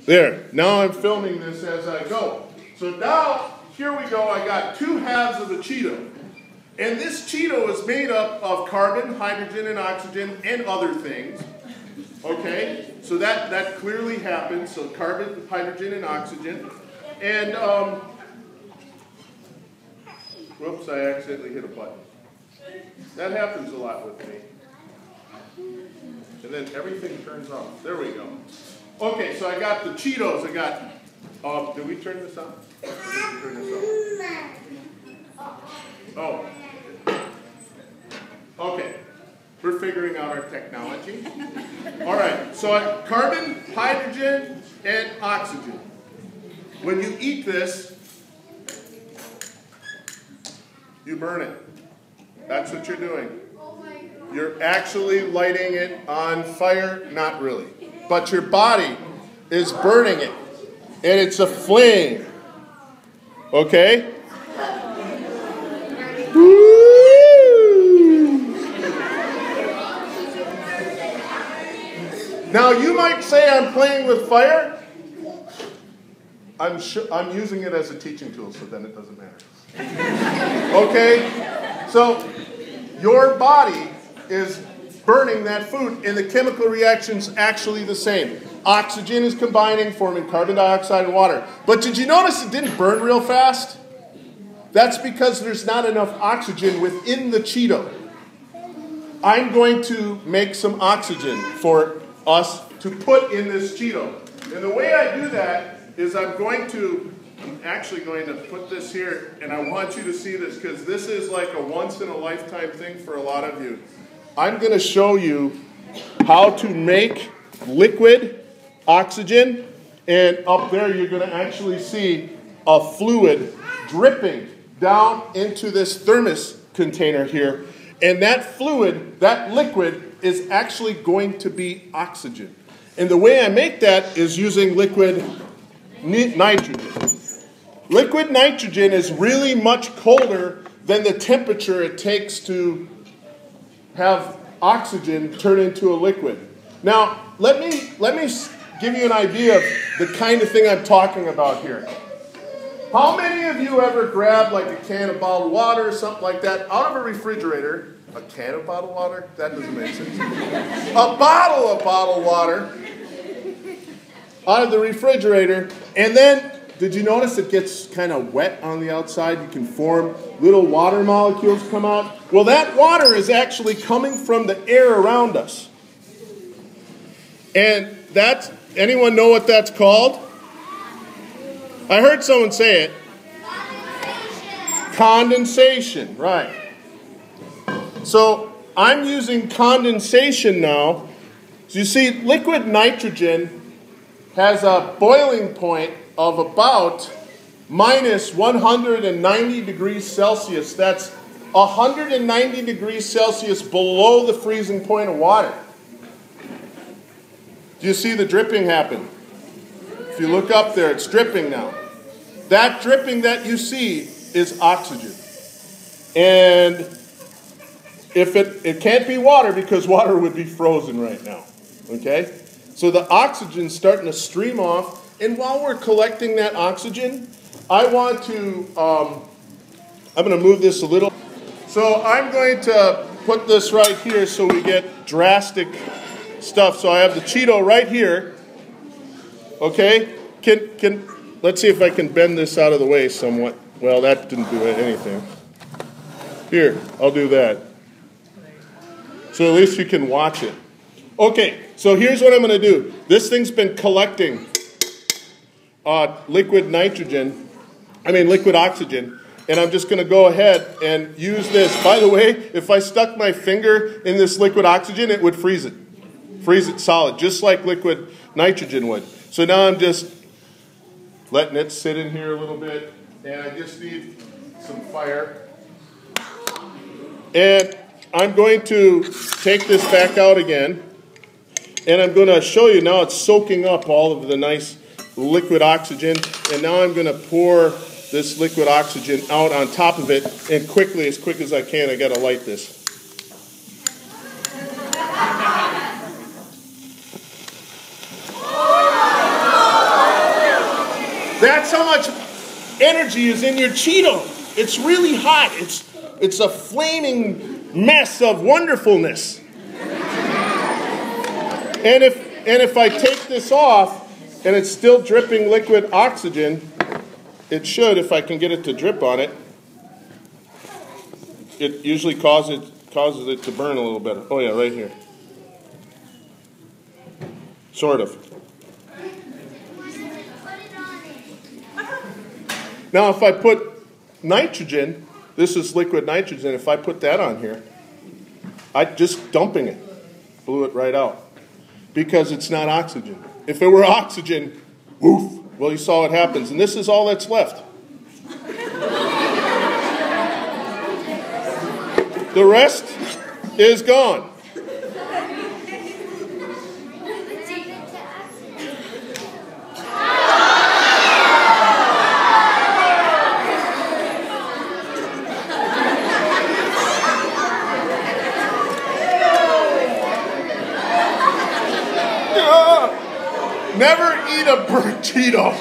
There. Now I'm filming this as I go. So now, here we go. I got 2 halves of the Cheeto. And this Cheeto is made up of carbon, hydrogen, and oxygen, and other things. Okay? So that clearly happens. So carbon, hydrogen, and oxygen. And, whoops, I accidentally hit a button. That happens a lot with me. And then everything turns off. There we go. Okay, so I got the Cheetos. I got, did we turn this on? Did we turn this on? Oh. Okay. We're figuring out our technology. All right, so carbon, hydrogen, and oxygen. When you eat this, you burn it. That's what you're doing. You're actually lighting it on fire, not really. But your body is burning it. And it's a flame. Okay? Woo! Now you might say I'm playing with fire. I'm using it as a teaching tool, so then it doesn't matter. Okay? So your body is burning that food, and the chemical reaction's actually the same. Oxygen is combining, forming carbon dioxide and water. But did you notice it didn't burn real fast? That's because there's not enough oxygen within the Cheeto. I'm going to make some oxygen for us to put in this Cheeto. And the way I do that is I'm actually going to put this here, and I want you to see this because this is like a once-in-a-lifetime thing for a lot of you. I'm going to show you how to make liquid oxygen, and up there you're going to actually see a fluid dripping down into this thermos container here, and that fluid, that liquid, is actually going to be oxygen. And the way I make that is using liquid nitrogen. Liquid nitrogen is really much colder than the temperature it takes to have oxygen turn into a liquid. Now, let me give you an idea of the kind of thing I'm talking about here. How many of you ever grabbed like a can of bottled water or something like that out of a refrigerator? A can of bottled water? That doesn't make sense. A bottle of bottled water out of the refrigerator, and then did you notice it gets kind of wet on the outside? You can form little water molecules come out. Well, that water is actually coming from the air around us. And anyone know what that's called? I heard someone say it. Condensation, right. So I'm using condensation now. So you see, liquid nitrogen has a boiling point of about minus 190 degrees Celsius. That's 190 degrees Celsius below the freezing point of water. Do you see the dripping happen? If you look up there, it's dripping now. That dripping that you see is oxygen. And if it can't be water because water would be frozen right now. Okay? So the oxygen's starting to stream off. And while we're collecting that oxygen, I want to, I'm going to move this a little. So I'm going to put this right here so we get drastic stuff. So I have the Cheeto right here. Okay? Let's see if I can bend this out of the way somewhat. Well, that didn't do anything. Here, I'll do that. So at least you can watch it. Okay, so here's what I'm going to do. This thing's been collecting liquid oxygen, and I'm just going to go ahead and use this. By the way, if I stuck my finger in this liquid oxygen, it would freeze it solid, just like liquid nitrogen would. So now I'm just letting it sit in here a little bit, and I just need some fire. And I'm going to take this back out again, and I'm going to show you now it's soaking up all of the nice liquid oxygen, and now I'm going to pour this liquid oxygen out on top of it, and quickly, as quick as I can, I got to light this. That's how much energy is in your Cheeto. It's really hot. It's a flaming mess of wonderfulness. And if I take this off and it's still dripping liquid oxygen, it should, if I can get it to drip on it, it usually causes it to burn a little better. Oh yeah, right here. Sort of. Now if I put nitrogen, this is liquid nitrogen, if I put that on here, just dumping it, blew it right out. Because it's not oxygen. If it were oxygen, woof, well you saw what happens. And this is all that's left. The rest is gone. Never eat a burnt Cheeto.